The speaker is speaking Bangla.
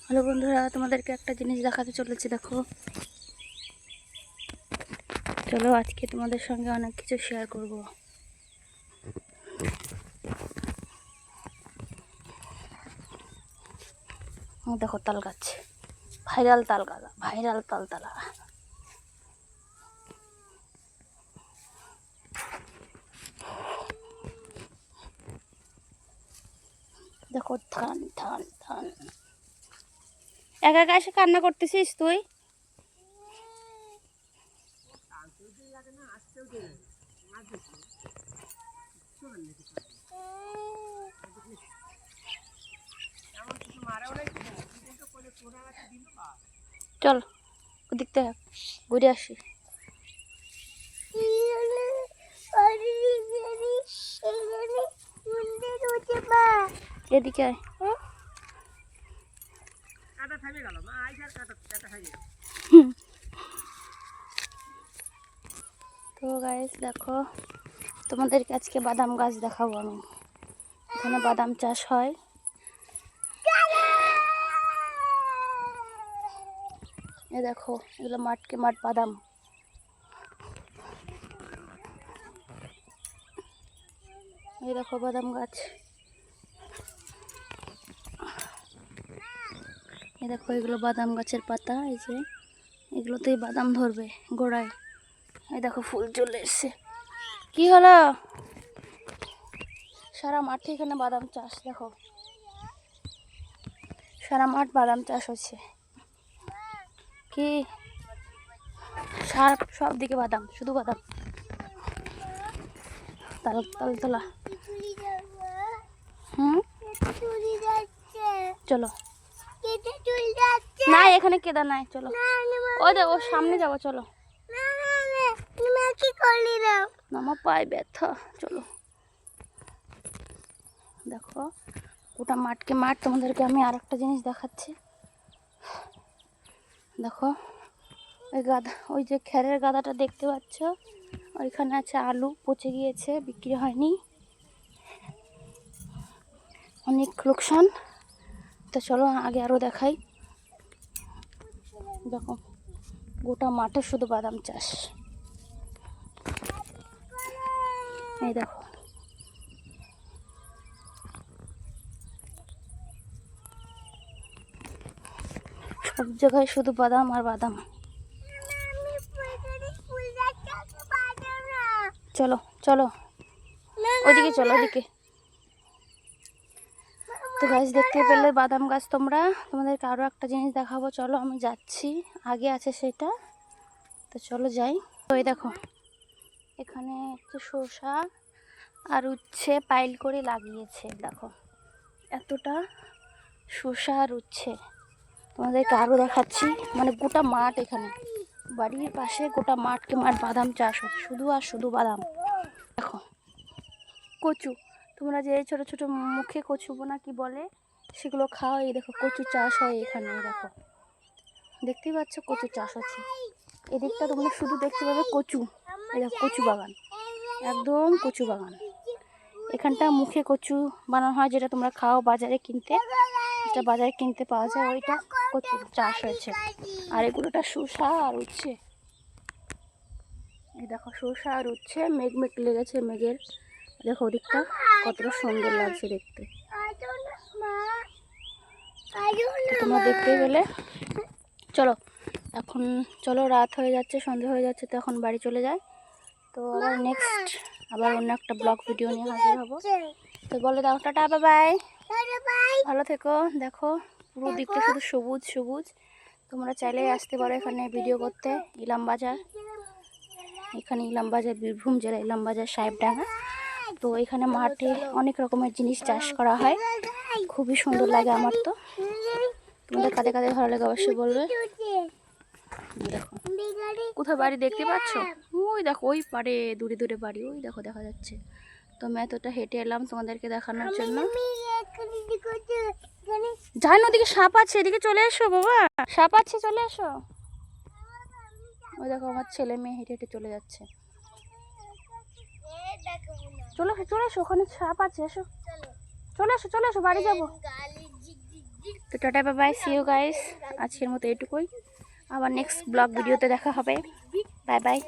হ্যালো বন্ধুরা, তোমাদেরকে একটা জিনিস দেখাতে চলেছি। দেখো, চলো আজকে তোমাদের সঙ্গে অনেক কিছু শেয়ার করব। দেখো তাল গাছ, ভাইরাল তাল গাছ, ভাইরাল তালতলা। দেখো ধান ধান ধান। একা একা এসে কান্না করতেছিস তুই? চল ওদিক থেকে ঘুরে আসি। এদিকে আয়। তো গাইস দেখো, তোমাদেরকে আজকে বাদাম গাছ দেখাবো আমি। এখানে বাদাম চাষ হয়। এ দেখো, এগুলো মাঠকে মাঠ বাদাম। এই দেখো বাদাম গাছ। এই দেখো, এগুলো বাদাম গাছের পাতা। এই যে এগুলোতেই বাদাম ধরবে গোড়ায়। এই দেখো ফুল চলে এসছে। কি হলো? সারা মাঠে এখানে বাদাম চাষ। দেখো সারা মাঠ বাদাম চাষ হচ্ছে। কি সব দিকে বাদাম, শুধু বাদাম। তালতলা। চলো না, এখানে কেদার নাই। চলো ওর সামনে যাবো। চলো, আমার পায়ে ব্যথা। চলো দেখো, ওটা মাঠকে মাঠ। তোমাদেরকে আমি আর একটা জিনিস দেখাচ্ছি। দেখো ওই গাদা, ওই যে খেরের গাদাটা দেখতে পাচ্ছ, ওইখানে আছে আলু, পচে গিয়েছে, বিক্রি হয়নি, অনেক লোকসান। তো চলো আগে আরও দেখাই। দেখো গোটা মাঠে শুধু বাদাম চাষ। এই দেখো সব জায়গায় শুধু বাদাম আর বাদাম। চলো চলো ওদিকে, চলো ওদিকে। তো গাছ দেখতে পেলে বাদাম গাছ তোমরা। তোমাদেরকে আরও একটা জিনিস দেখাবো। চলো আমি যাচ্ছি, আগে আছে সেটা। তো চলো যাই। তো এই দেখো, এখানে একটু শসা আর উচ্ছে পাইল করে লাগিয়েছে। দেখো এতটা শসা আর উচ্ছে। তোমাদেরকে আরও দেখাচ্ছি। মানে গোটা মাঠ, এখানে বাড়ির পাশে গোটা মাঠকে মাঠ বাদাম চাষ হচ্ছে, শুধু আর শুধু বাদাম। দেখো কচু, তোমরা যে ছোট ছোট মুখে কচু বোনা কি বলে সেগুলো খাও। এই দেখো কচু চাষ হয় এখানে। দেখো দেখতেই পাচ্ছ কচু চাষ হচ্ছে। এদিকটা তোমরা শুধু দেখতে পাবে কচু। এই দেখো কচু বাগান, একদম কচু বাগান। এখানটা মুখে কচু বানানো হয়, যেটা তোমরা খাও বাজারে কিনতে, যেটা বাজারে কিনতে পাওয়া যায়, ওইটা কচু চাষ হয়েছে। আর এগুলোটা শসা আর উচ্ছে। এই দেখো শসা আর উচ্ছে, মেঘ মেঘ লেগেছে মেঘের। দেখো ওদিকটা কতটা সুন্দর লাগছে দেখতে। তোমরা দেখতে গেলে চলো এখন, চলো রাত হয়ে যাচ্ছে, সন্ধ্যা হয়ে যাচ্ছে। তো এখন বাড়ি চলে যায়। তো আবার নেক্সট আবার অন্য একটা ব্লগ ভিডিও নিয়ে হাজির হবো। তো বলে দাও টাটা, বাই বাই, ভালো থেকো। দেখো পুরো দিকটা শুধু সবুজ সবুজ। তোমরা চাইলে আসতে পারো এখানে ভিডিও করতে। ইলামবাজার, এখানে ইলামবাজার বীরভূম জেলা, ইলামবাজার সাহেবডাঙ্গা। তো এখানে মাঠে অনেক রকমের জিনিস চাষ করা হয়, খুবই সুন্দর লাগে আমার। তো তোমাদের কাদের কাদের ভালো লাগে অবশ্যই বলবে। দেখো কোথায় বাড়ি দেখতে পাচ্ছ? ওই দেখো ওই পারে দূরে দূরে বাড়ি, ওই দেখো দেখা যাচ্ছে। তো আমি এতটা হেঁটে এলাম তোমাদেরকে দেখানোর জন্য। যাই না, ওদিকে সাপ আছে, এদিকে চলে এসো বাবা, সাপ আছে, চলে এসো। ওই দেখো আমার ছেলে মেয়ে হেঁটে হেঁটে চলে যাচ্ছে। চলো চলে এসো, ওখানে সাপ আছে, এসো চলে এসো, চলে এসো, বাড়ি যাবো। তো টাটা bye bye, see you guys. আজকের মতো এটুকুই, আবার নেক্সট ব্লগ ভিডিওতে দেখা হবে। Bye by.